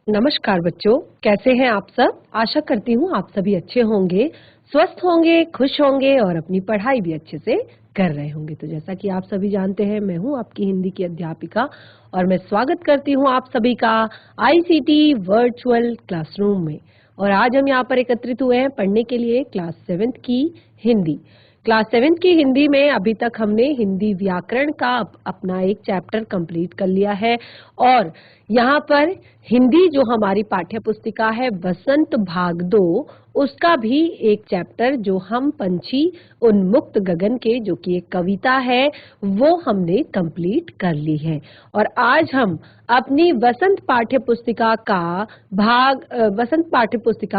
नमस्कार बच्चों, कैसे हैं आप सब। आशा करती हूँ आप सभी अच्छे होंगे, स्वस्थ होंगे, खुश होंगे और अपनी पढ़ाई भी अच्छे से कर रहे होंगे। तो जैसा कि आप सभी जानते हैं, मैं हूँ आपकी हिंदी की अध्यापिका और मैं स्वागत करती हूँ आप सभी का आईसीटी वर्चुअल क्लासरूम में। और आज हम यहाँ पर एकत्रित हुए हैं पढ़ने के लिए क्लास 7th की हिंदी। क्लास 7th की हिंदी में अभी तक हमने हिंदी व्याकरण का अपना एक चैप्टर कंप्लीट कर लिया है और यहाँ पर हिंदी जो हमारी पाठ्य पुस्तिका है वसंत भाग 2, उसका भी एक चैप्टर जो हम पंछी उन्मुक्त गगन के, जो कि एक कविता है, वो हमने कंप्लीट कर ली है। और आज हम अपनी वसंत पाठ्य पुस्तिका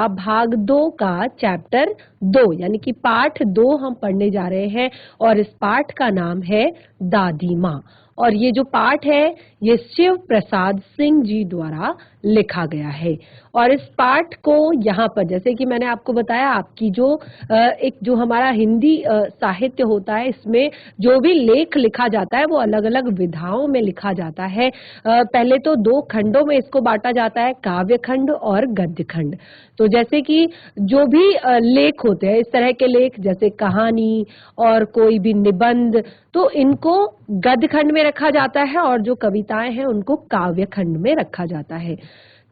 भाग 2 का चैप्टर 2 यानी कि पाठ 2 हम पढ़ने जा रहे हैं और इस पाठ का नाम है दादी माँ। और ये जो पाठ है ये शिव प्रसाद सिंह जी द्वारा लिखा गया है। और इस पाठ को यहाँ पर, जैसे कि मैंने आपको बताया, आपकी जो एक जो हमारा हिंदी साहित्य होता है, इसमें जो भी लेख लिखा जाता है वो अलग अलग विधाओं में लिखा जाता है। पहले तो 2 खंडों में इसको बांटा जाता है, काव्य खंड और गद्य खंड। तो जैसे कि जो भी लेख होते हैं, इस तरह के लेख जैसे कहानी और कोई भी निबंध, तो इनको गद्य खंड में रखा जाता है और जो कविताएं हैं उनको काव्य खंड में रखा जाता है।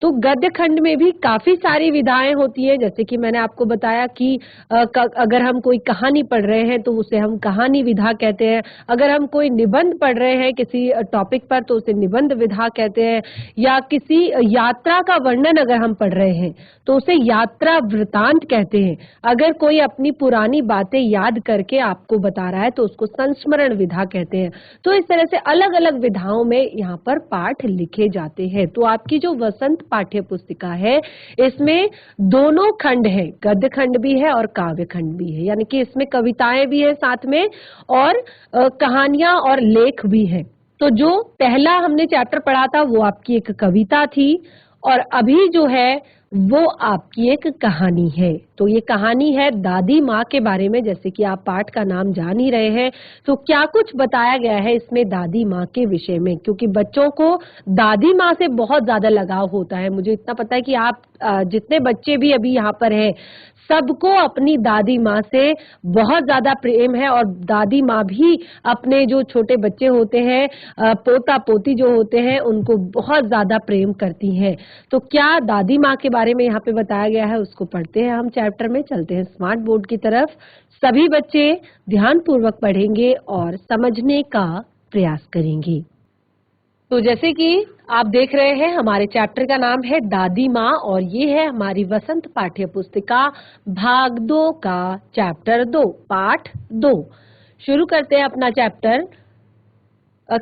तो गद्य खंड में भी काफी सारी विधाएं होती है, जैसे कि मैंने आपको बताया कि अगर हम कोई कहानी पढ़ रहे हैं तो उसे हम कहानी विधा कहते हैं। अगर हम कोई निबंध पढ़ रहे हैं किसी टॉपिक पर तो उसे निबंध विधा कहते हैं। या किसी यात्रा का वर्णन अगर हम पढ़ रहे हैं तो उसे यात्रा वृतांत कहते हैं। अगर कोई अपनी पुरानी बातें याद करके आपको बता रहा है तो उसको संस्मरण विधा कहते हैं। तो इस तरह से अलग अलग विधाओं में यहाँ पर पाठ लिखे जाते हैं। तो आपकी जो वसंत पाठ्य पुस्तिका है इसमें दोनों खंड है, गद्य खंड भी है और काव्य खंड भी है, यानी कि इसमें कविताएं भी है साथ में और कहानियां और लेख भी है। तो जो पहला हमने चैप्टर पढ़ा था वो आपकी एक कविता थी और अभी जो है वो आपकी एक कहानी है। तो ये कहानी है दादी माँ के बारे में, जैसे कि आप पाठ का नाम जान ही रहे हैं। तो क्या कुछ बताया गया है इसमें दादी माँ के विषय में, क्योंकि बच्चों को दादी माँ से बहुत ज्यादा लगाव होता है। मुझे इतना पता है कि आप जितने बच्चे भी अभी यहाँ पर हैं सबको अपनी दादी माँ से बहुत ज्यादा प्रेम है और दादी माँ भी अपने जो छोटे बच्चे होते हैं, पोता पोती जो होते हैं, उनको बहुत ज्यादा प्रेम करती हैं। तो क्या दादी माँ के बारे में यहाँ पे बताया गया है उसको पढ़ते हैं हम चैप्टर में। चलते हैं स्मार्ट बोर्ड की तरफ। सभी बच्चे ध्यान पूर्वक पढ़ेंगे और समझने का प्रयास करेंगे। तो जैसे कि आप देख रहे हैं हमारे चैप्टर का नाम है दादी माँ और ये है हमारी वसंत पाठ्य पुस्तिका भाग 2 का चैप्टर 2, पाठ 2। शुरू करते हैं अपना चैप्टर।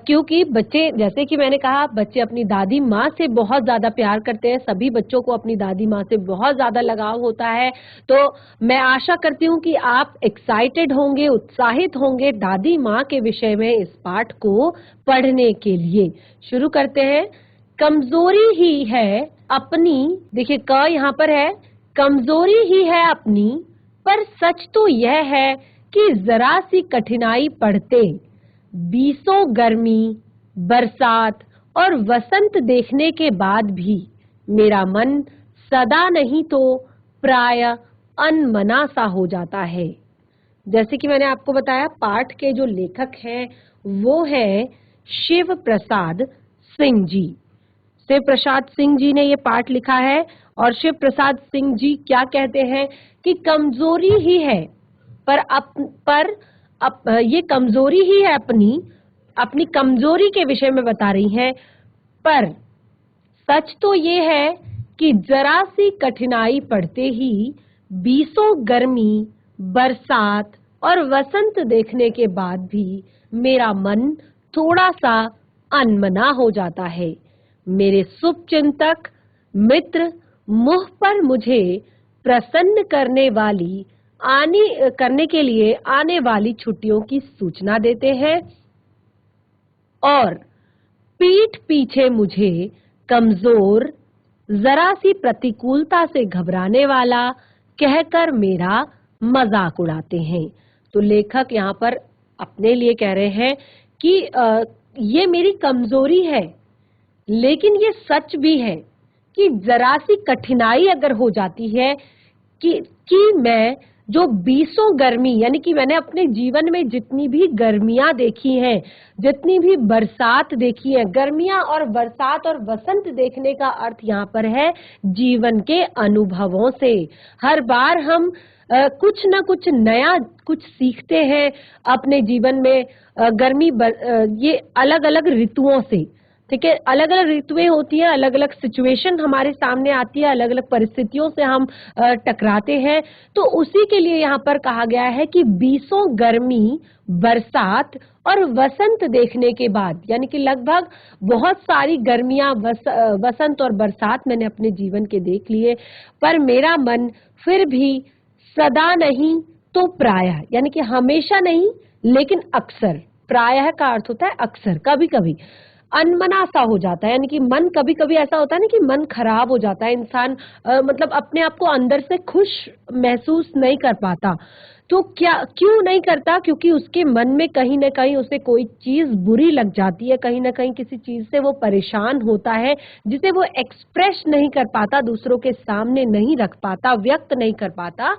क्योंकि बच्चे, जैसे कि मैंने कहा, बच्चे अपनी दादी माँ से बहुत ज्यादा प्यार करते हैं। सभी बच्चों को अपनी दादी माँ से बहुत ज्यादा लगाव होता है। तो मैं आशा करती हूँ कि आप एक्साइटेड होंगे, उत्साहित होंगे दादी माँ के विषय में इस पाठ को पढ़ने के लिए। शुरू करते हैं। कमजोरी ही है अपनी, देखिए क यहाँ पर है, कमजोरी ही है अपनी, पर सच तो यह है कि जरा सी कठिनाई पड़ते बीसों गर्मी, बरसात और वसंत देखने के बाद भी मेरा मन सदा नहीं तो प्राय अनमना सा हो जाता है। जैसे कि मैंने आपको बताया, पाठ के जो लेखक हैं वो है शिव प्रसाद सिंह जी। शिव प्रसाद सिंह जी ने ये पाठ लिखा है और शिव प्रसाद सिंह जी क्या कहते हैं कि कमजोरी ही है, ये कमजोरी ही है अपनी कमजोरी के विषय में बता रही हैं। पर सच तो ये है कि जरा सी कठिनाई पड़ते ही बीसों गर्मी, बरसात और वसंत देखने के बाद भी मेरा मन थोड़ा सा अनमना हो जाता है। मेरे शुभचिंतक मित्र मुझ पर मुझे प्रसन्न करने के लिए आने वाली छुट्टियों की सूचना देते हैं और पीठ पीछे मुझे कमजोर, जरा सी प्रतिकूलता से घबराने वाला कहकर मेरा मजाक उड़ाते हैं। तो लेखक यहाँ पर अपने लिए कह रहे हैं कि ये मेरी कमजोरी है, लेकिन ये सच भी है कि जरा सी कठिनाई अगर हो जाती है कि मैं जो 20 गर्मी, यानी कि मैंने अपने जीवन में जितनी भी गर्मियां देखी हैं, जितनी भी बरसात देखी है, गर्मियां और बरसात और वसंत देखने का अर्थ यहाँ पर है जीवन के अनुभवों से। हर बार हम कुछ ना कुछ नया कुछ सीखते हैं अपने जीवन में। ये अलग अलग ऋतुओं से, ठीक है, अलग अलग ऋतुएं होती हैं, अलग अलग सिचुएशन हमारे सामने आती है, अलग अलग परिस्थितियों से हम टकराते हैं। तो उसी के लिए यहाँ पर कहा गया है कि 20 गर्मी, बरसात और वसंत देखने के बाद, यानी कि लगभग बहुत सारी गर्मियां, वसंत और बरसात मैंने अपने जीवन के देख लिए, पर मेरा मन फिर भी सदा नहीं तो प्रायः, यानी कि हमेशा नहीं लेकिन अक्सर, प्रायः का अर्थ होता है अक्सर, कभी कभी अनमना सा हो जाता है, यानी कि मन कभी कभी ऐसा होता है ना कि मन खराब हो जाता है, इंसान मतलब अपने आप को अंदर से खुश महसूस नहीं कर पाता। तो क्यों नहीं करता? क्योंकि उसके मन में कहीं ना कहीं उसे कोई चीज बुरी लग जाती है, कहीं ना कहीं किसी चीज से वो परेशान होता है, जिसे वो एक्सप्रेस नहीं कर पाता, दूसरों के सामने नहीं रख पाता, व्यक्त नहीं कर पाता।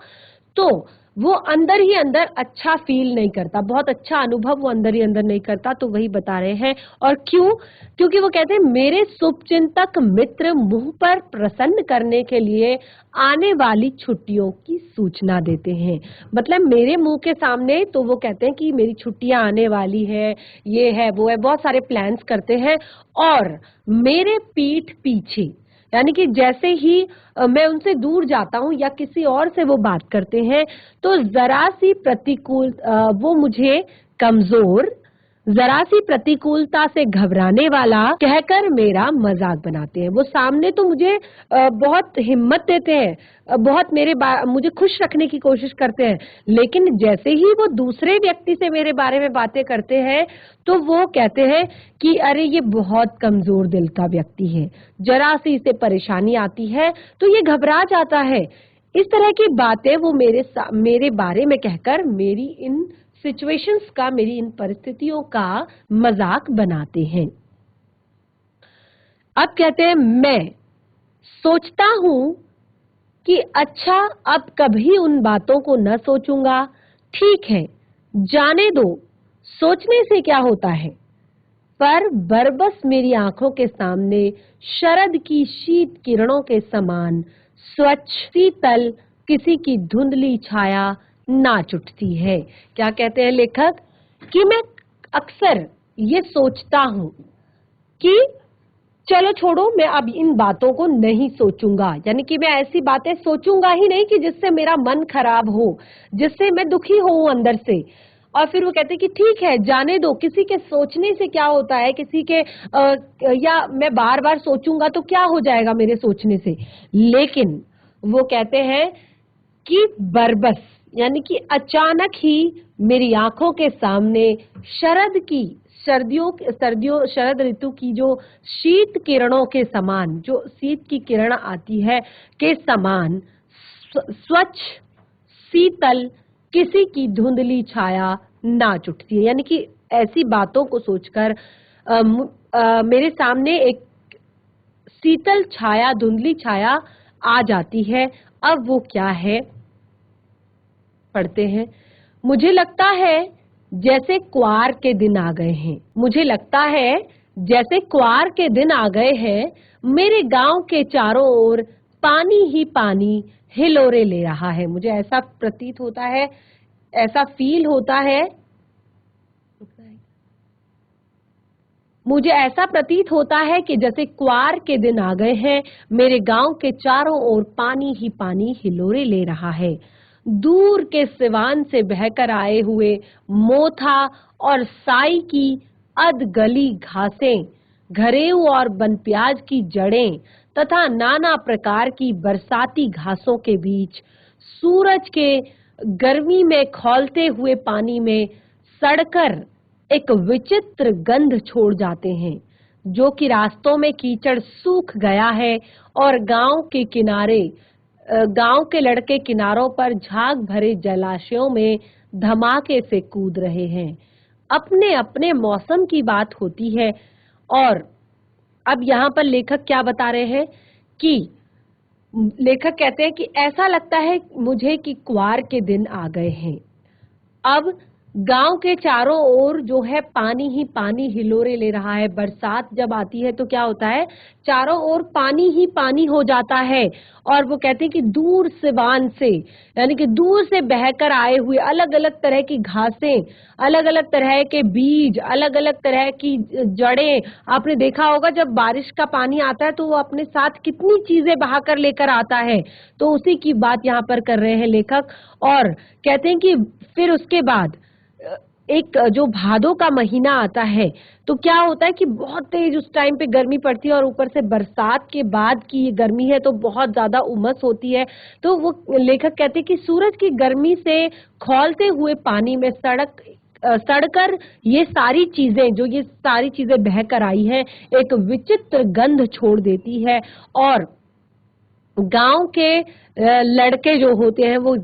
तो वो अंदर ही अंदर अच्छा फील नहीं करता, बहुत अच्छा अनुभव वो अंदर ही अंदर नहीं करता। तो वही बता रहे हैं। और क्यों? क्योंकि वो कहते हैं मेरे शुभचिंतक मित्र मुंह पर प्रसन्न करने के लिए आने वाली छुट्टियों की सूचना देते हैं। मतलब मेरे मुंह के सामने तो वो कहते हैं कि मेरी छुट्टियां आने वाली है, ये है वो है, बहुत सारे प्लान्स करते हैं। और मेरे पीठ पीछे, यानी कि जैसे ही मैं उनसे दूर जाता हूं या किसी और से वो बात करते हैं, तो जरा सी वो मुझे कमजोर, जरा सी प्रतिकूलता से घबराने वाला कहकर मेरा मजाक बनाते हैं। वो सामने तो मुझे बहुत हिम्मत देते हैं, बहुत मुझे खुश रखने की कोशिश करते हैं, लेकिन जैसे ही वो दूसरे व्यक्ति से मेरे बारे में बातें करते हैं तो वो कहते हैं कि अरे ये बहुत कमजोर दिल का व्यक्ति है, जरा सी इसे परेशानी आती है तो ये घबरा जाता है। इस तरह की बातें वो मेरे बारे में कहकर मेरी इन सिचुएशंस का, मेरी इन परिस्थितियों का मजाक बनाते हैं। अब कहते हैं मैं सोचता हूं कि अच्छा अब कभी उन बातों को न सोचूंगा, ठीक है जाने दो, सोचने से क्या होता है। पर बरबस मेरी आंखों के सामने शरद की शीत किरणों के समान स्वच्छ शीतल किसी की धुंधली छाया नाच उठती है। क्या कहते हैं लेखक? कि मैं अक्सर ये सोचता हूं कि चलो छोड़ो, मैं अब इन बातों को नहीं सोचूंगा, यानी कि मैं ऐसी बातें सोचूंगा ही नहीं कि जिससे मेरा मन खराब हो, जिससे मैं दुखी हूं अंदर से। और फिर वो कहते हैं कि ठीक है जाने दो, किसी के सोचने से क्या होता है, किसी के या मैं बार बार सोचूंगा तो क्या हो जाएगा मेरे सोचने से। लेकिन वो कहते हैं कि बरबस, यानी कि अचानक ही मेरी आंखों के सामने शरद ऋतु की जो शीत किरणों के समान, जो शीत की किरण आती है के समान स्वच्छ शीतल किसी की धुंधली छाया नाच उठती है। यानी कि ऐसी बातों को सोचकर मेरे सामने एक शीतल छाया, धुंधली छाया आ जाती है। अब वो क्या है, पढ़ते हैं। मुझे लगता है जैसे क्वार के दिन आ गए हैं, मुझे लगता है जैसे क्वार के दिन आ गए हैं। मेरे गांव के चारों ओर पानी ही पानी हिलोरे ले रहा है। मुझे ऐसा प्रतीत होता है, ऐसा फील होता है, मुझे ऐसा प्रतीत होता है कि जैसे क्वार के दिन आ गए हैं, मेरे गांव के चारों ओर पानी ही पानी हिलोरे ले रहा है। दूर के सिवान से बहकर आए हुए मोथा और साई की अधगली घासें, घरेऊ और बनप्याज की जड़ें तथा नाना प्रकार की बरसाती घासों के बीच सूरज के गर्मी में खौलते हुए पानी में सड़कर एक विचित्र गंध छोड़ जाते हैं, जो कि रास्तों में कीचड़ सूख गया है और गांव के लड़के किनारों पर झाग भरे जलाशयों में धमाके से कूद रहे हैं। अपने अपने मौसम की बात होती है। और अब यहाँ पर लेखक क्या बता रहे हैं कि लेखक कहते हैं कि ऐसा लगता है मुझे कि क्वार के दिन आ गए हैं। अब गांव के चारों ओर जो है पानी ही पानी हिलोरे ले रहा है। बरसात जब आती है तो क्या होता है, चारों ओर पानी ही पानी हो जाता है। और वो कहते हैं कि दूर से बांध से, यानी कि दूर से बहकर आए हुए अलग अलग तरह की घासें, अलग अलग तरह के बीज, अलग अलग तरह की जड़ें। आपने देखा होगा जब बारिश का पानी आता है तो वो अपने साथ कितनी चीजें बहाकर लेकर आता है। तो उसी की बात यहाँ पर कर रहे हैं लेखक। और कहते हैं कि फिर उसके बाद एक जो भादों का महीना आता है तो क्या होता है कि बहुत तेज उस टाइम पे गर्मी पड़ती है, और ऊपर से बरसात के बाद की ये गर्मी है तो बहुत ज्यादा उमस होती है। तो वो लेखक कहते हैं कि सूरज की गर्मी से खौलते हुए पानी में सड़कर ये सारी चीजें बहकर आई हैं, एक विचित्र गंध छोड़ देती है। और गांव के लड़के जो होते हैं वो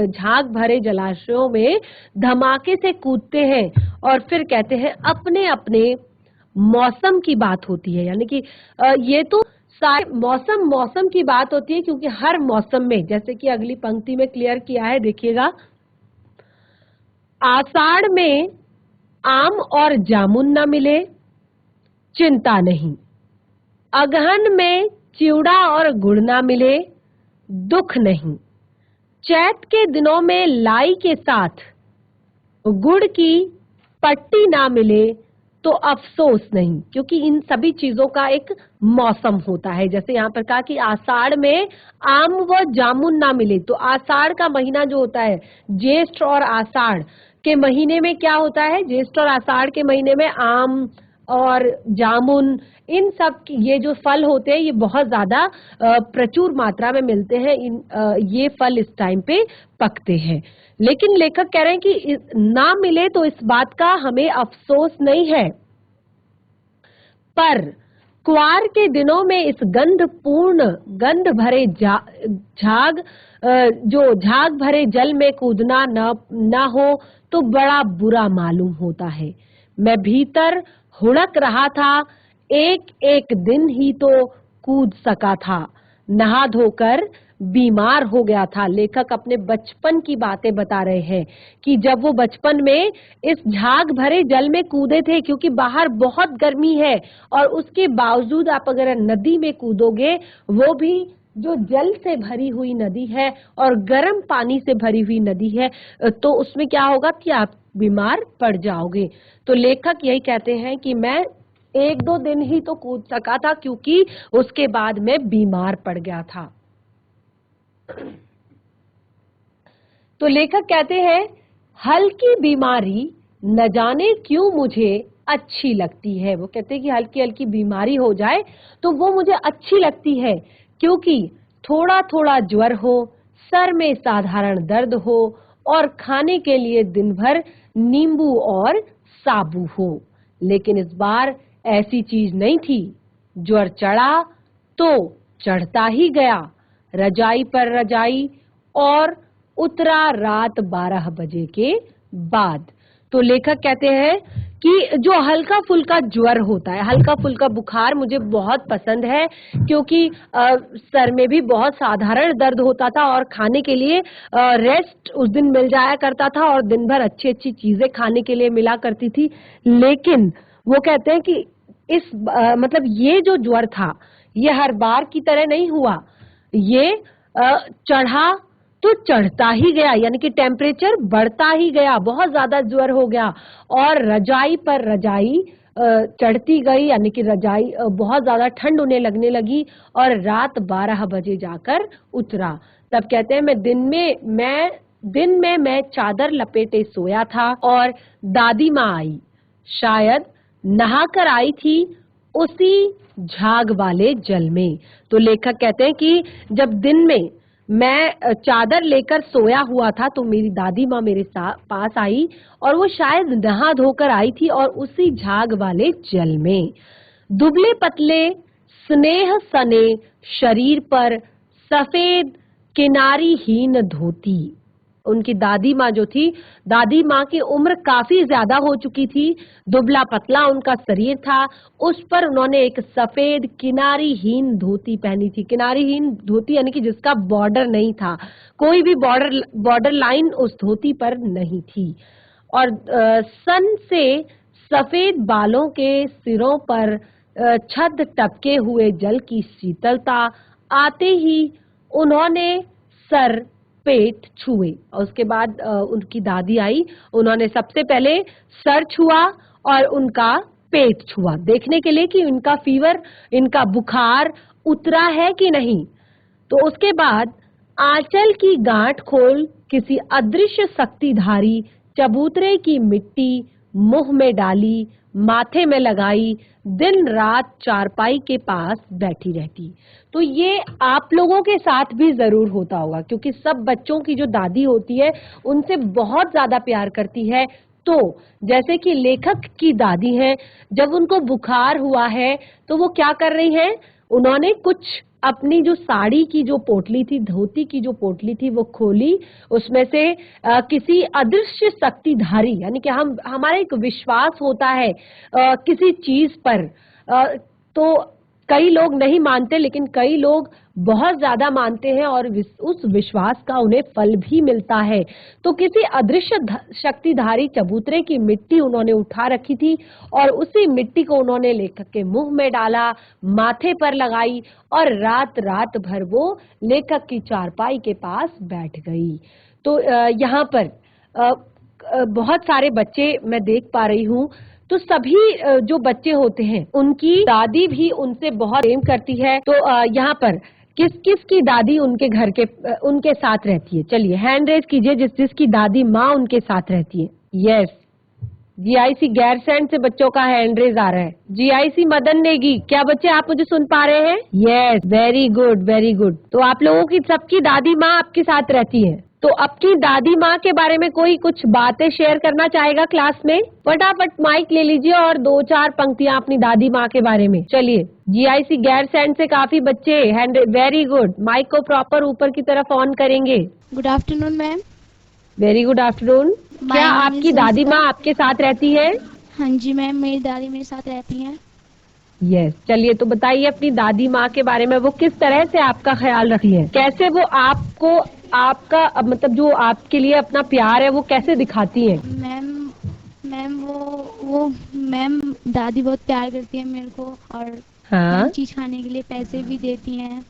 झाग भरे जलाशयों में धमाके से कूदते हैं। और फिर कहते हैं अपने अपने मौसम की बात होती है, यानी कि ये तो सारे मौसम की बात होती है, क्योंकि हर मौसम में, जैसे कि अगली पंक्ति में क्लियर किया है, देखिएगा, आषाढ़ में आम और जामुन न मिले चिंता नहीं, अगहन में चिवड़ा और गुड़ ना मिले दुख नहीं, चैत के दिनों में लाई के साथ गुड़ की पट्टी ना मिले तो अफसोस नहीं। क्योंकि इन सभी चीजों का एक मौसम होता है। जैसे यहाँ पर कहा कि आषाढ़ में आम व जामुन ना मिले, तो आषाढ़ का महीना जो होता है, ज्येष्ठ और आषाढ़ के महीने में क्या होता है, ज्येष्ठ और आषाढ़ के महीने में आम और जामुन, इन सब ये जो फल होते हैं ये बहुत ज्यादा प्रचुर मात्रा में मिलते हैं। ये फल इस टाइम पे पकते हैं। लेकिन लेखक कह रहे हैं कि ना मिले तो इस बात का हमें अफसोस नहीं है, पर क्वार के दिनों में इस गंध भरे झाग भरे जल में कूदना न हो तो बड़ा बुरा मालूम होता है। मैं भीतर हुड़क रहा था, एक एक दिन ही तो कूद सका था, नहा धोकर बीमार हो गया था। लेखक अपने बचपन की बातें बता रहे हैं कि जब वो बचपन में इस झाग भरे जल में कूदे थे, क्योंकि बाहर बहुत गर्मी है और उसके बावजूद आप अगर नदी में कूदोगे, वो भी जो जल से भरी हुई नदी है और गर्म पानी से भरी हुई नदी है, तो उसमें क्या होगा कि आप बीमार पड़ जाओगे। तो लेखक यही कहते हैं कि मैं एक दो दिन ही तो कूद सका था, क्योंकि उसके बाद मैं बीमार पड़ गया था। तो लेखक कहते हैं हल्की बीमारी न जाने क्यों मुझे अच्छी लगती है। वो कहते हैं कि हल्की हल्की बीमारी हो जाए तो वो मुझे अच्छी लगती है, क्योंकि थोड़ा थोड़ा ज्वर हो, सर में साधारण दर्द हो और खाने के लिए दिन भर नींबू और साबू हो। लेकिन इस बार ऐसी चीज नहीं थी। ज्वर चढ़ा तो चढ़ता ही गया, रजाई पर रजाई, और उतरा रात 12 बजे के बाद। तो लेखक कहते हैं कि जो हल्का फुल्का ज्वर होता है, हल्का फुल्का बुखार मुझे बहुत पसंद है, क्योंकि सर में भी बहुत साधारण दर्द होता था और खाने के लिए रेस्ट उस दिन मिल जाया करता था और दिन भर अच्छी अच्छी चीजें खाने के लिए मिला करती थी। लेकिन वो कहते हैं कि मतलब ये जो ज्वर था ये हर बार की तरह नहीं हुआ, ये चढ़ा तो चढ़ता ही गया, यानी कि टेम्परेचर बढ़ता ही गया, बहुत ज्यादा ज्वर हो गया और रजाई पर रजाई चढ़ती गई, यानी कि रजाई बहुत ज्यादा ठंड होने लगने लगी और रात 12 बजे जाकर उतरा। तब कहते हैं दिन में मैं चादर लपेटे सोया था और दादी माँ आई, शायद नहाकर आई थी उसी झाग वाले जल में। तो लेखक कहते हैं कि जब दिन में मैं चादर लेकर सोया हुआ था तो मेरी दादी माँ मेरे पास आई और वो शायद नहा धोकर आई थी और उसी झाग वाले जल में। दुबले पतले स्नेह सने शरीर पर सफेद किनारीहीन धोती, उनकी दादी माँ जो थी, दादी माँ की उम्र काफी ज्यादा हो चुकी थी, दुबला पतला उनका शरीर था। उस पर उन्होंने एक सफेद किनारीहीन धोती पहनी थी। किनारीहीन धोती यानी कि जिसका बॉर्डर नहीं था, कोई भी बॉर्डर लाइन उस धोती पर नहीं थी। और सन से सफेद बालों के सिरों पर छत टपके हुए जल की शीतलता आते ही उन्होंने सर पेट छुए। और उसके बाद उनकी दादी आई, उन्होंने सबसे पहले सर छुआ और उनका पेट छुआ, देखने के लिए कि इनका फीवर, इनका बुखार उतरा है कि नहीं। तो उसके बाद आंचल की गांठ खोल किसी अदृश्य शक्तिधारी चबूतरे की मिट्टी मुंह में डाली, माथे में लगाई, दिन रात चारपाई के पास बैठी रहती। तो ये आप लोगों के साथ भी जरूर होता होगा, क्योंकि सब बच्चों की जो दादी होती है उनसे बहुत ज्यादा प्यार करती है। तो जैसे कि लेखक की दादी है, जब उनको बुखार हुआ है तो वो क्या कर रही हैं, उन्होंने कुछ अपनी जो साड़ी की जो पोटली थी, धोती की जो पोटली थी, वो खोली, उसमें से किसी अदृश्य शक्तिधारी, यानी कि हमारा एक विश्वास होता है किसी चीज पर। तो कई लोग नहीं मानते, लेकिन कई लोग बहुत ज्यादा मानते हैं और उस विश्वास का उन्हें फल भी मिलता है। तो किसी अदृश्य शक्तिधारी चबूतरे की मिट्टी उन्होंने उठा रखी थी और उसी मिट्टी को उन्होंने लेखक के मुंह में डाला, माथे पर लगाई और रात रात भर वो लेखक की चारपाई के पास बैठ गई। तो यहाँ पर बहुत सारे बच्चे मैं देख पा रही हूँ। तो सभी जो बच्चे होते हैं उनकी दादी भी उनसे बहुत प्रेम करती है। तो यहाँ पर किस किस की दादी उनके घर के उनके साथ रहती है, चलिए हैंड रेज कीजिए जिसकी दादी माँ उनके साथ रहती है। यस, जीआईसी गैरसैंण से बच्चों का हैंड रेज आ रहा है। जीआईसी मदन नेगी, क्या बच्चे आप मुझे सुन पा रहे हैं? Yes, very good very good. तो आप लोगों की सबकी दादी माँ आपके साथ रहती है। तो आपकी दादी माँ के बारे में कोई कुछ बातें शेयर करना चाहेगा क्लास में? फटाफट माइक ले लीजिए और 2-4 पंक्तियाँ अपनी दादी माँ के बारे में। चलिए, जीआईसी गैरसैंण से काफी बच्चे हैंड, वेरी गुड। माइक को प्रॉपर ऊपर की तरफ ऑन करेंगे। Good afternoon ma'am. Very good afternoon. क्या आपकी दादी माँ आपके साथ रहती है? हाँ जी मैम, मेरी दादी मेरे साथ रहती हैं। यस, चलिए तो बताइए अपनी दादी माँ के बारे में, वो किस तरह से आपका ख्याल रखती है, कैसे वो आपको आपका मतलब जो आपके लिए अपना प्यार है वो कैसे दिखाती है? मैम मैम वो मैम दादी बहुत प्यार करती है मेरे को और हाँ चीज खाने के लिए पैसे भी देती हैं।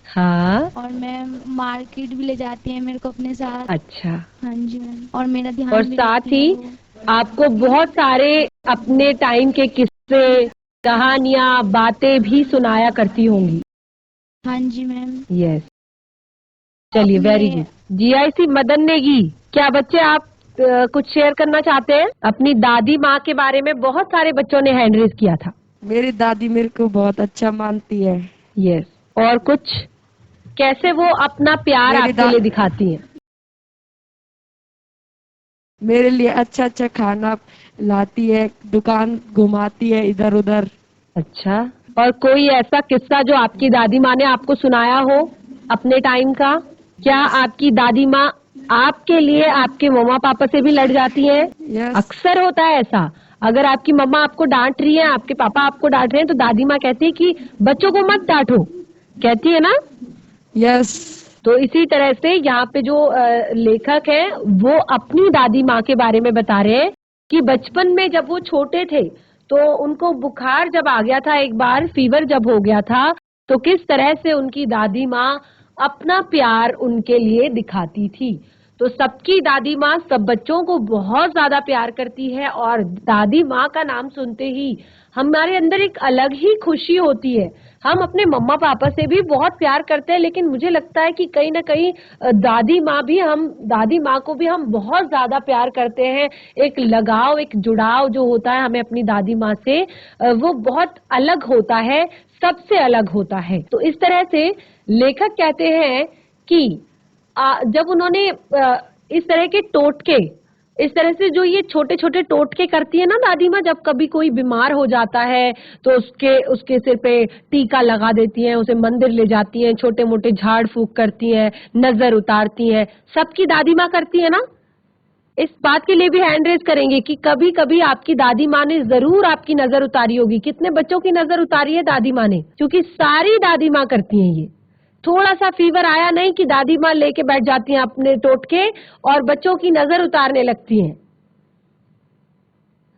हाँ, और मैम मार्केट भी ले जाती है मेरे को अपने साथ। अच्छा। हाँ जी मैम, और मेरा ध्यान और भी साथ रखती ही है वो। आपको बहुत सारे अपने टाइम के किस्से, कहानियाँ, बातें भी सुनाया करती होंगी। हाँ जी मैम। यस, चलिए very good. GIC Madan Negi, क्या बच्चे आप कुछ शेयर करना चाहते हैं अपनी दादी माँ के बारे में? बहुत सारे बच्चों ने हैंड रेज किया था। मेरी दादी मेरे को बहुत अच्छा मानती है। यस, और कुछ, कैसे वो अपना प्यार आपके लिए दिखाती हैं? मेरे लिए अच्छा अच्छा खाना लाती है, दुकान घुमाती है इधर उधर। अच्छा, और कोई ऐसा किस्सा जो आपकी दादी माँ ने आपको सुनाया हो अपने टाइम का? क्या आपकी दादी माँ आपके लिए आपके मम्मा पापा से भी लड़ जाती हैं? यस। अक्सर होता है ऐसा। अगर आपकी मम्मा आपको डांट रही है, आपके पापा आपको डांट रहे हैं, तो दादी माँ कहती है कि बच्चों को मत डांटो, कहती है ना? यस। तो इसी तरह से यहाँ पे जो लेखक है वो अपनी दादी माँ के बारे में बता रहे हैं कि बचपन में जब वो छोटे थे तो उनको बुखार जब आ गया था, एक बार फीवर जब हो गया था, तो किस तरह से उनकी दादी माँ अपना प्यार उनके लिए दिखाती थी। तो सबकी दादी माँ सब बच्चों को बहुत ज्यादा प्यार करती है और दादी माँ का नाम सुनते ही हमारे अंदर एक अलग ही खुशी होती है। हम अपने मम्मा पापा से भी बहुत प्यार करते हैं, लेकिन मुझे लगता है कि कहीं ना कहीं दादी माँ को भी हम बहुत ज्यादा प्यार करते हैं। एक लगाव, एक जुड़ाव जो होता है हमें अपनी दादी माँ से, वो बहुत अलग होता है, सबसे अलग होता है। तो इस तरह से लेखक कहते हैं कि जब उन्होंने इस तरह के टोटके इस तरह से जो ये छोटे छोटे टोटके करती है ना दादी माँ, जब कभी कोई बीमार हो जाता है तो उसके सिर पे टीका लगा देती हैं, उसे मंदिर ले जाती हैं, छोटे मोटे झाड़ फूक करती हैं, नजर उतारती हैं, सबकी दादी माँ करती है ना। इस बात के लिए भी हैंड रेज करेंगे कि कभी कभी आपकी दादी माँ ने जरूर आपकी नजर उतारी होगी। कितने बच्चों की नजर उतारी है दादी माँ ने? क्योंकि सारी दादी माँ करती हैं ये। थोड़ा सा फीवर आया नहीं कि दादी माँ लेके बैठ जाती हैं अपने टोटके और बच्चों की नजर उतारने लगती हैं,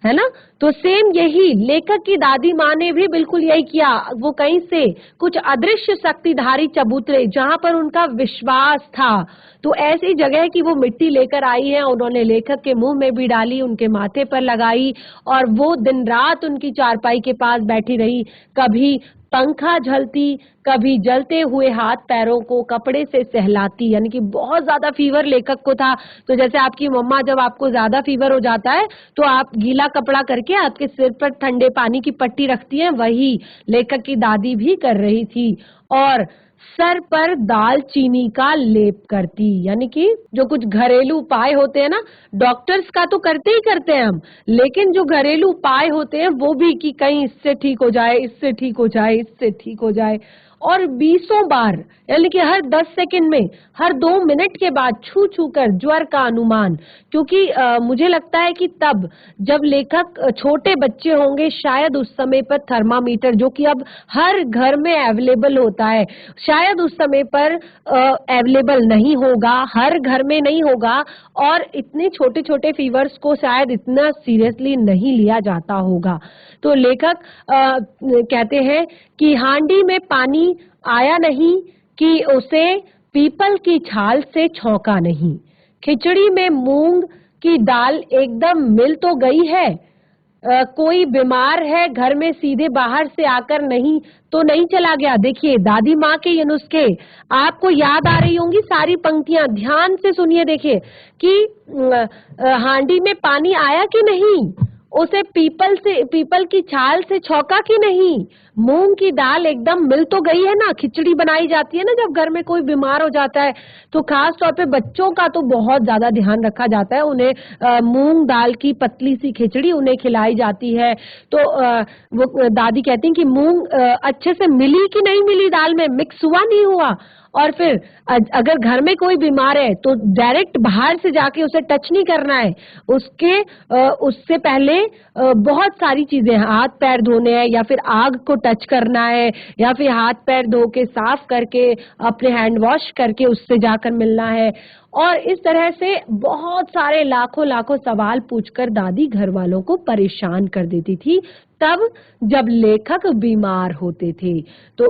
है ना। तो सेम यही लेखक की दादी माँ ने भी बिल्कुल यही किया। वो कहीं से कुछ अदृश्य शक्तिधारी चबूतरे जहां पर उनका विश्वास था, तो ऐसी जगह की वो मिट्टी लेकर आई है, उन्होंने लेखक के मुंह में भी डाली, उनके माथे पर लगाई और वो दिन रात उनकी चारपाई के पास बैठी रही। कभी पंखा झलती, कभी जलते हुए हाथ पैरों को कपड़े से सहलाती। यानी कि बहुत ज्यादा फीवर लेखक को था, तो जैसे आपकी मम्मा जब आपको ज्यादा फीवर हो जाता है तो आप गीला कपड़ा करके आपके सिर पर ठंडे पानी की पट्टी रखती हैं, वही लेखक की दादी भी कर रही थी। और सर पर दालचीनी का लेप करती। यानी कि जो कुछ घरेलू उपाय होते हैं ना, डॉक्टर्स का तो करते ही करते हैं हम, लेकिन जो घरेलू उपाय होते हैं वो भी कि कहीं इससे ठीक हो जाए, इससे ठीक हो जाए, इससे ठीक हो जाए। और 20 बार, यानी कि हर 10 सेकंड में, हर 2 मिनट के बाद छू छू कर ज्वर का अनुमान। क्योंकि मुझे लगता है कि तब जब लेखक छोटे बच्चे होंगे, शायद उस समय पर थर्मामीटर, जो कि अब हर घर में अवेलेबल होता है, शायद उस समय पर अवेलेबल नहीं होगा, हर घर में नहीं होगा, और इतने छोटे छोटे फीवर्स को शायद इतना सीरियसली नहीं लिया जाता होगा। तो लेखक कहते हैं कि हांडी में पानी आया नहीं कि उसे पीपल की छाल से छौंका नहीं, खिचड़ी में मूंग की दाल एकदम मिल तो गई है, कोई बीमार है घर में सीधे बाहर से आकर नहीं तो नहीं चला गया। देखिए दादी माँ के ये नुस्खे आपको याद आ रही होंगी, सारी पंक्तियां ध्यान से सुनिए। देखिए कि हांडी में पानी आया कि नहीं, उसे पीपल की छाल से छौंका कि नहीं, मूंग की दाल एकदम मिल तो गई है ना। खिचड़ी बनाई जाती है ना जब घर में कोई बीमार हो जाता है, तो खास तौर पे बच्चों का तो बहुत ज्यादा ध्यान रखा जाता है, उन्हें मूंग दाल की पतली सी खिचड़ी उन्हें खिलाई जाती है। तो वो दादी कहती हैं कि मूंग अच्छे से मिली कि नहीं मिली, दाल में मिक्स हुआ नहीं हुआ। और फिर अगर घर में कोई बीमार है तो डायरेक्ट बाहर से जाके उसे टच नहीं करना है, उससे पहले बहुत सारी चीजें, हाथ पैर धोने हैं, या फिर आग को टच करना है, या फिर हाथ पैर धो के साफ करके अपने हैंड वॉश करके उससे जाकर मिलना है। और इस तरह से बहुत सारे लाखों लाखों सवाल पूछकर दादी घर वालों को परेशान कर देती थी, तब जब लेखक बीमार होते थे। तो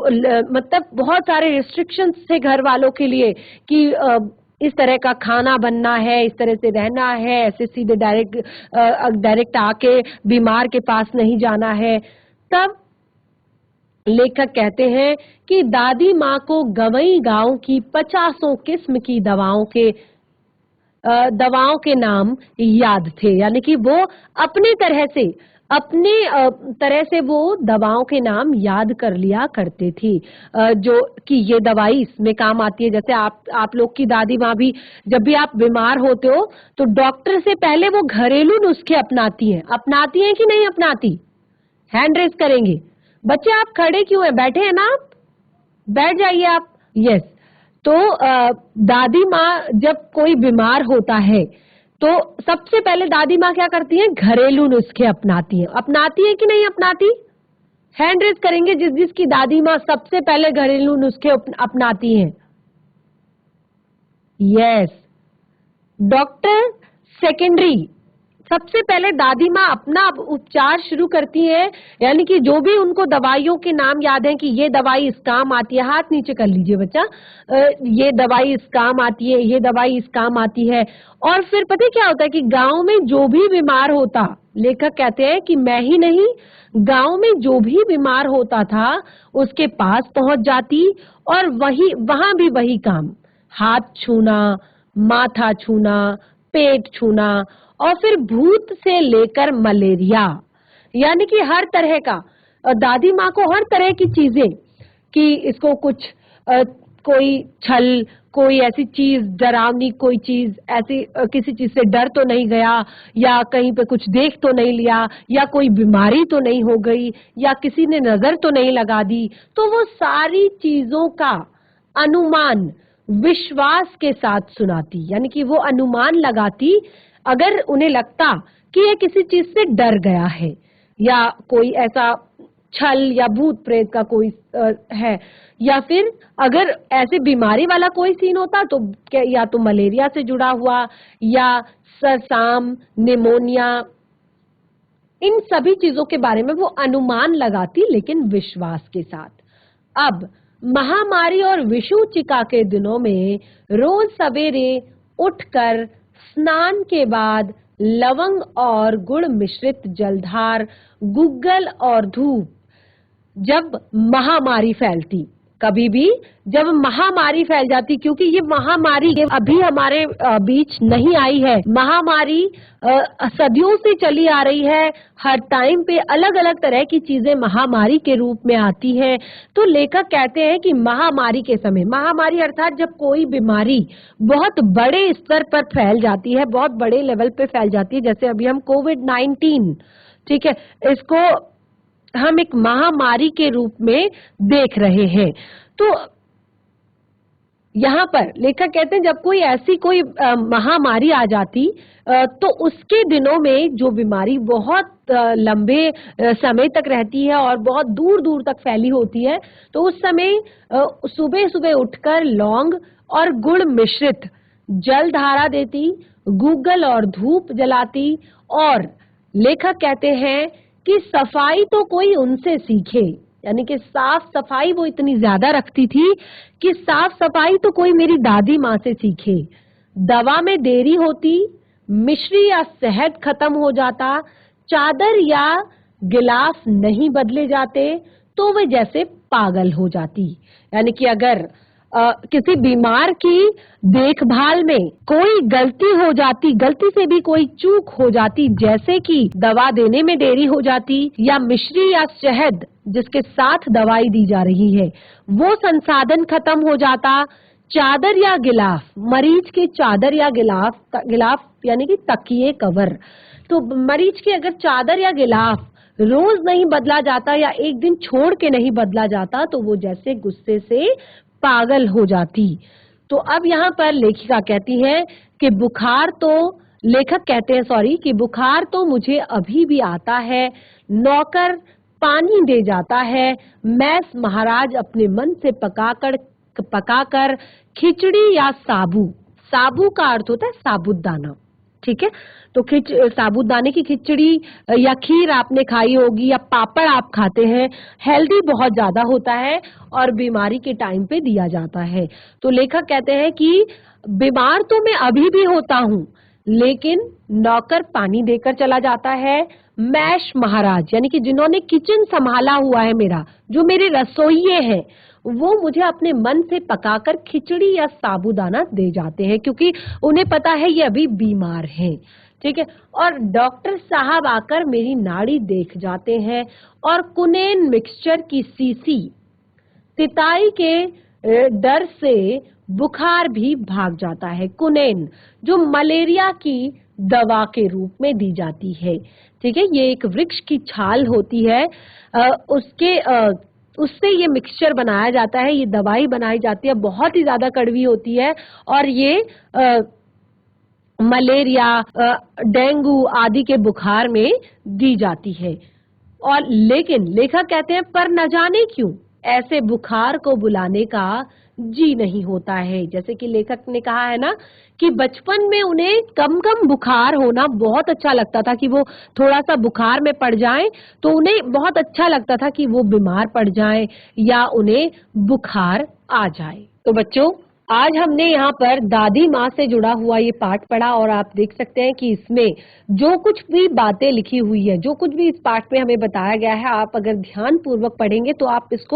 मतलब बहुत सारे रिस्ट्रिक्शंस थे घर वालों के लिए कि इस तरह का खाना बनना है, इस तरह से रहना है, ऐसे सीधे डायरेक्ट आके बीमार के पास नहीं जाना है। तब लेखक कहते हैं कि दादी माँ को गवई गांव की 50 किस्म की दवाओं के नाम याद थे। यानी कि वो अपनी तरह से वो दवाओं के नाम याद कर लिया करते थी, जो कि ये दवाई इसमें काम आती है। जैसे आप लोग की दादी माँ भी जब भी आप बीमार होते हो तो डॉक्टर से पहले वो घरेलू नुस्खे अपनाती हैं कि नहीं अपनाती? हैंड रेज करेंगे। बच्चे आप खड़े क्यों हैं? बैठे हैं ना आप? बैठ जाइए आप। यस। तो दादी माँ जब कोई बीमार होता है तो सबसे पहले दादी माँ क्या करती हैं? घरेलू नुस्खे अपनाती हैं कि नहीं अपनाती? हैंड रेज करेंगे जिसकी दादी माँ सबसे पहले घरेलू नुस्खे अपनाती हैं। यस। डॉक्टर सेकेंडरी, सबसे पहले दादी माँ अपना उपचार शुरू करती हैं। यानी कि जो भी उनको दवाइयों के नाम याद हैं कि ये दवाई इस काम आती है, हाथ नीचे कर लीजिए बच्चा, ये दवाई इस काम आती है, ये दवाई इस काम आती है। और फिर पता है क्या होता है कि गांव में जो भी बीमार होता, लेखक कहते हैं कि मैं ही नहीं, गांव में जो भी बीमार होता था उसके पास पहुंच जाती और वहां भी वही काम, हाथ छूना, माथा छूना, पेट छूना, और फिर भूत से लेकर मलेरिया, यानी कि हर तरह का, दादी माँ को हर तरह की चीजें कि इसको कुछ कोई छल, कोई ऐसी चीज डरावनी, कोई चीज ऐसी किसी चीज से डर तो नहीं गया, या कहीं पे कुछ देख तो नहीं लिया, या कोई बीमारी तो नहीं हो गई, या किसी ने नजर तो नहीं लगा दी। तो वो सारी चीजों का अनुमान विश्वास के साथ सुनाती, यानी कि वो अनुमान लगाती अगर उन्हें लगता कि ये किसी चीज से डर गया है, या कोई ऐसा छल या भूत प्रेत का कोई है, या फिर अगर ऐसे बीमारी वाला कोई सीन होता तो या तो मलेरिया से जुड़ा हुआ, या सरसाम, निमोनिया, इन सभी चीजों के बारे में वो अनुमान लगाती, लेकिन विश्वास के साथ। अब महामारी और विषुचिका के दिनों में रोज सवेरे उठकर स्नान के बाद लवंग और गुड़ मिश्रित जलधार, गुग्गल और धूप, जब महामारी फैलती, कभी भी जब महामारी फैल जाती, क्योंकि ये महामारी अभी हमारे बीच नहीं आई है, महामारी सदियों से चली आ रही है, हर टाइम पे अलग अलग तरह की चीजें महामारी के रूप में आती हैं। तो लेखक कहते हैं कि महामारी के समय, महामारी अर्थात जब कोई बीमारी बहुत बड़े स्तर पर फैल जाती है, बहुत बड़े लेवल पे फैल जाती है, जैसे अभी हम कोविड-19, ठीक है, इसको हम एक महामारी के रूप में देख रहे हैं। तो यहाँ पर लेखक कहते हैं जब कोई ऐसी कोई महामारी आ जाती तो उसके दिनों में जो बीमारी बहुत लंबे समय तक रहती है और बहुत दूर दूर तक फैली होती है, तो उस समय सुबह सुबह उठकर लौंग और गुड़ मिश्रित जल धारा देती, गुग्गल और धूप जलाती, और लेखक कहते हैं कि सफाई तो कोई उनसे सीखे, यानी कि साफ सफाई वो इतनी ज्यादा रखती थी कि साफ सफाई तो कोई मेरी दादी माँ से सीखे। दवा में देरी होती, मिश्री या शहद खत्म हो जाता, चादर या गिलास नहीं बदले जाते तो वे जैसे पागल हो जाती। यानी कि अगर किसी बीमार की देखभाल में कोई गलती हो जाती, गलती से भी कोई चूक हो जाती, जैसे कि दवा देने में देरी हो जाती, या मिश्री या शहद जिसके साथ दवाई दी जा रही है वो संसाधन खत्म हो जाता, चादर या गिलाफ, मरीज के चादर या गिलाफ यानी कि तकिए कवर, तो मरीज के अगर चादर या गिलाफ रोज नहीं बदला जाता या एक दिन छोड़ के नहीं बदला जाता तो वो जैसे गुस्से से पागल हो जाती। तो अब यहाँ पर लेखिका कहती है कि लेखक कहते हैं कि बुखार तो मुझे अभी भी आता है, नौकर पानी दे जाता है, मैस महाराज अपने मन से पकाकर खिचड़ी या साबू का अर्थ होता है साबूदाना, ठीक है, तो साबूदाने की खिचड़ी या खीर आपने खाई होगी, या पापड़ आप खाते हैं, हेल्दी बहुत ज्यादा होता है और बीमारी के टाइम पे दिया जाता है। तो लेखक कहते हैं कि बीमार तो मैं अभी भी होता हूँ, लेकिन नौकर पानी देकर चला जाता है, मैश महाराज यानी कि जिन्होंने किचन संभाला हुआ है मेरा, जो मेरे रसोइये हैं, वो मुझे अपने मन से पकाकर खिचड़ी या साबूदाना दे जाते हैं, क्योंकि उन्हें पता है ये अभी बीमार हैं, ठीक है। और डॉक्टर साहब आकर मेरी नाड़ी देख जाते हैं और कुनेन मिक्सचर की सीसी, तिताई के डर से बुखार भी भाग जाता है। कुनेन जो मलेरिया की दवा के रूप में दी जाती है, ठीक है, ये एक वृक्ष की छाल होती है, उससे ये मिक्सचर बनाया जाता है, ये दवाई बनाई जाती है, बहुत ही ज्यादा कड़वी होती है और ये मलेरिया, डेंगू आदि के बुखार में दी जाती है। और लेकिन लेखक कहते हैं पर न जाने क्यों ऐसे बुखार को बुलाने का जी नहीं होता है। जैसे कि लेखक ने कहा है ना कि बचपन में उन्हें कम कम बुखार होना बहुत अच्छा लगता था, कि वो थोड़ा सा बुखार में पड़ जाएं तो उन्हें बहुत अच्छा लगता था कि वो बीमार पड़ जाएं या उन्हें बुखार आ जाए। तो बच्चों, आज हमने यहाँ पर दादी माँ से जुड़ा हुआ ये पाठ पढ़ा और आप देख सकते हैं कि इसमें जो कुछ भी बातें लिखी हुई है, जो कुछ भी इस पाठ में हमें बताया गया है, आप अगर ध्यान पूर्वक पढ़ेंगे तो आप इस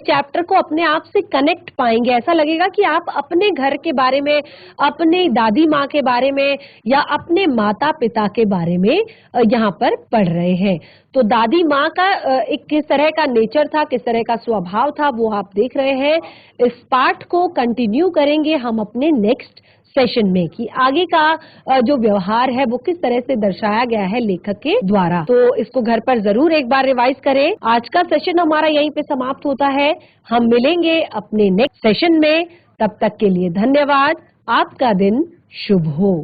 चैप्टर को अपने आप से कनेक्ट पाएंगे। ऐसा लगेगा कि आप अपने घर के बारे में, अपने दादी माँ के बारे में या अपने माता पिता के बारे में यहाँ पर पढ़ रहे हैं। तो दादी माँ का एक किस तरह का नेचर था, किस तरह का स्वभाव था, वो आप देख रहे हैं। इस पाठ को कंटिन्यू करेंगे हम अपने नेक्स्ट सेशन में कि आगे का जो व्यवहार है वो किस तरह से दर्शाया गया है लेखक के द्वारा। तो इसको घर पर जरूर एक बार रिवाइज करें। आज का सेशन हमारा यहीं पे समाप्त होता है। हम मिलेंगे अपने नेक्स्ट सेशन में। तब तक के लिए धन्यवाद। आपका दिन शुभ हो।